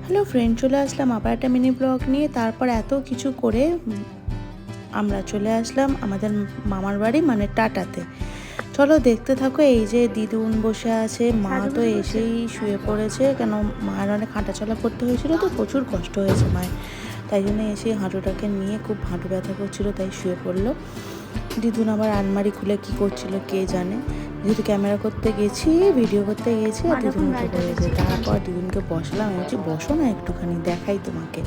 Hello friend, চলে আসলাম আবার একটা মিনি ব্লগ নিয়ে। তারপর এত কিছু করে আমরা চলে আসলাম আমাদের মামার বাড়ি, মানে টাটাতে। চলো দেখতে থাকো। এই যে দিদুন বসে আছে, মা তো এসেই শুয়ে পড়েছে, কেন মায়ের অনেক হাঁটাচলা করতে হয়েছিল, তো প্রচুর কষ্ট হয়েছে মায়ের, তাই জন্য এসে হাঁটুটাকে নিয়ে খুব হাঁটু ব্যথা করছিল, তাই শুয়ে পড়লো। দিদুন আবার আলমারি খুলে কি করছিল কে জানে, যেহেতু ক্যামেরা করতে গেছি, ভিডিও করতে গেছি, আর দিদুন উঠে পড়েছে। তারপর দিদুনকে বসলাম, আমি বলছি বসো না একটুখানি দেখাই তোমাকে।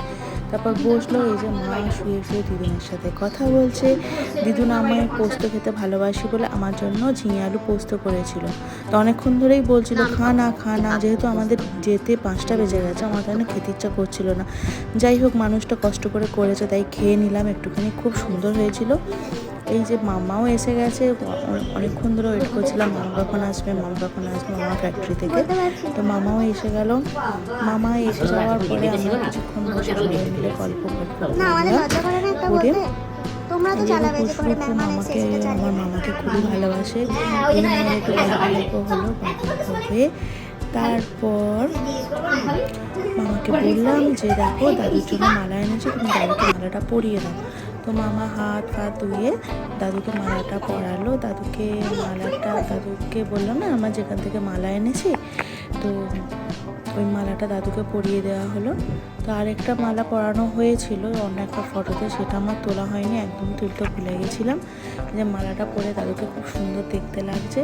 তারপর বসলো। এই যে মা শুয়ে শুয়ে দিদুনের সাথে কথা বলছে। দিদুন আমায় পোস্ত খেতে ভালোবাসি বলে আমার জন্য ঝিঙে আলু পোস্ত করেছিল। তো অনেকক্ষণ ধরেই বলছিল খা না খা না, যেহেতু আমাদের যেতে 5টা বেজে গেছে, আমার তাহলে খেতে ইচ্ছা করছিল না। যাই হোক, মানুষটা কষ্ট করে করেছে, তাই খেয়ে নিলাম একটুখানি। খুব সুন্দর হয়েছিল। এই যে মামাও এসে গেছে, অনেকক্ষণ ধরে ওয়েট করছিলাম মামা কখন আসবে, মামা কখন আসবে, মামা ফ্যাক্টরি থেকে। তো মামাও এসে গেল। মামা এসে যাওয়ার পরে আমরা কিছুক্ষণ বসে সবাই মিলে গল্প করে মামাকে, আমার মামাকে খুবই ভালোবাসে। এই আমার একটু গল্প হলো হয়ে। তারপর মামাকে বললাম যে দেখো দাদুর জন্য মালা এনেছি, তুমি দাদুকে মালাটা পরিয়ে দাও। তো মামা হাত ধুয়ে দাদুকে মালাটা পরালো। দাদুকে বললাম না আমার যেখান থেকে মালা এনেছি, তো ওই মালাটা দাদুকে পরিয়ে দেওয়া হলো। তো আরেকটা মালা পরানো হয়েছিল অন্য একটা ফটোতে, সেটা আমার তোলা হয়নি, একদম তুলতে ভুলে গেছিলাম। যে মালাটা পরে দাদুকে খুব সুন্দর দেখতে লাগছে।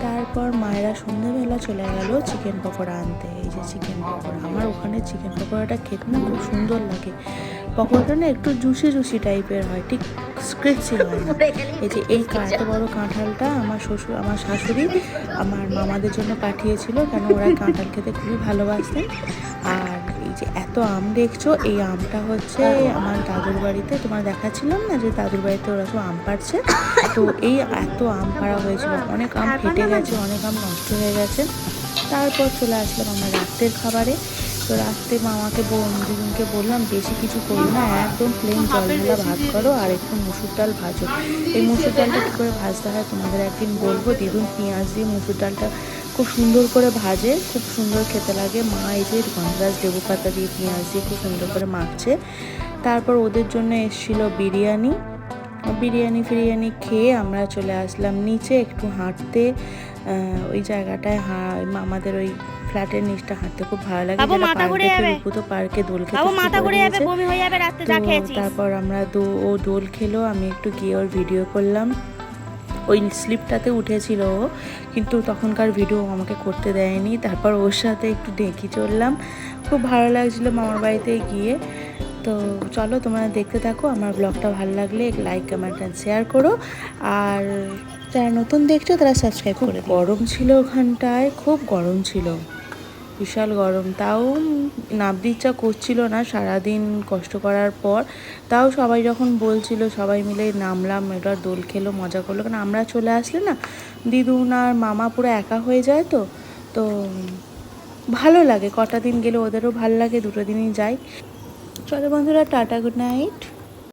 তারপর মায়েরা সন্ধ্যেবেলা চলে গেল চিকেন পকোড়া আনতে। এই যে চিকেন পকোড়া, আমার ওখানে চিকেন পকোড়াটা খেতে না খুব সুন্দর লাগে। পকোড়াটা না একটু জুসি টাইপের হয়, ঠিক স্ক্রিচি হয় না। এই যে এই এত বড় কাঁঠালটা আমার শাশুড়ি আমার মামাদের জন্য পাঠিয়েছিল, কেন ওরা কাঁঠাল খেতে খুবই ভালোবাসতেন। আর এই যে এত আম দেখছো, এই আমটা হচ্ছে আমার দাদুর বাড়িতে, তোমার দেখাচ্ছিলাম না যে দাদুর বাড়িতে ওরা সব আম পাড়ছে, তো এই এত আম পাড়া হয়েছিল, অনেক আম ফেটে গেছে, অনেক আম নষ্ট হয়ে গেছে। তারপর চলে আসলাম আমরা রাত্রের খাবারে। তো রাত্রে মামাকে দিদুনকে বললাম বেশি কিছু করি না, একদম প্লেন জল ঢালা ভাত করো আর একটু মুসুর ডাল ভাজো। এই মুসুর ডালটা কী করে ভাজতে হয় তোমাদের একদিন বলবো। দিদুন পেঁয়াজ দিয়ে মুসুর ডালটা খুব সুন্দর করে ভাজে, খুব সুন্দর খেতে লাগে। মা এই যে গন্ধরাজ লেবু পাতা দিয়ে পেঁয়াজ দিয়ে খুব সুন্দর করে মাখছে। তারপর ওদের জন্য এসেছিলো বিরিয়ানি খেয়ে আমরা চলে আসলাম নিচে একটু হাঁটতে। ওই জায়গাটায় আমাদের ওই ফ্ল্যাটের নিচটা হাঁটতে খুব ভালো লাগে। পার্কে দোল খেতে। তারপর আমরা দোল খেলো, আমি একটু গিয়ে ওর ভিডিও করলাম। ওই স্লিপটাতে উঠেছিল ও, কিন্তু তখনকার ভিডিও আমাকে করতে দেয়নি। তারপর ওর সাথে একটু ডেকে চললাম, খুব ভালো লাগছিলো মামার বাড়িতে গিয়ে। তো চলো তোমরা দেখতে থাকো। আমার ব্লগটা ভালো লাগলে লাইক কমেন্ট অ্যান্ড শেয়ার করো, আর যারা নতুন দেখছো তারা সাবস্ক্রাইব করে দিও। গরম ছিল ওখানটায়, খুব গরম ছিল, বিশাল গরম। তাও নামতে ইচ্ছা করছিল না সারাদিন কষ্ট করার পর। তাও সবাই যখন বলছিল সবাই মিলে নামলাম, এবার দোল খেলো, মজা করলো। কারণ আমরা চলে আসলে না দিদুন আর মামা পুরো একা হয়ে যায়, তো ভালো লাগে। কটা দিন গেলে ওদেরও ভালো লাগে, 2 দিনই যাই। চলো বন্ধুরা, টাটা, গুড নাইট।